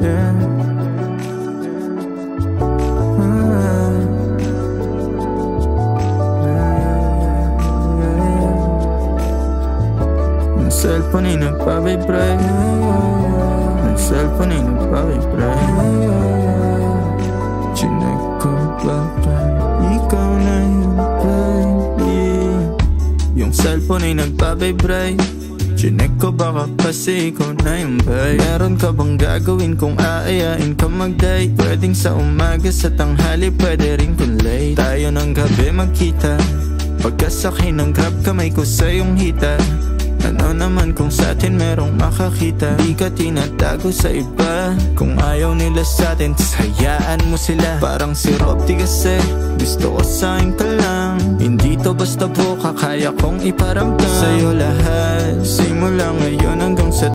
yeah. Ang cellphone ay nagpa-vibrate, ang cellphone ay nagpa-vibrate. Chinek ko baka ikaw na yung baby. Yung cellphone ay nagpa-vibrate. Chinek ko baka kasi ikaw na yung babe. Meron ka bang gagawin kung aayain ka mag-date? Pwedeng sa umaga, sa tanghali, pwede rin kung late. Tayo ng gabi magkita, pagkasakay ng grab kamay ko sa iyong hita. Ano naman kung sa atin merong makakita? Di ka tinatago sa iba. Kung ayaw nila sa atin, hayaan mo sila. Parang si Robby kasi gusto ko sa'kin ka lang. Hindi to basta buka, kaya kong iparamdam sa'yo lahat. Simula ngayon hanggang sa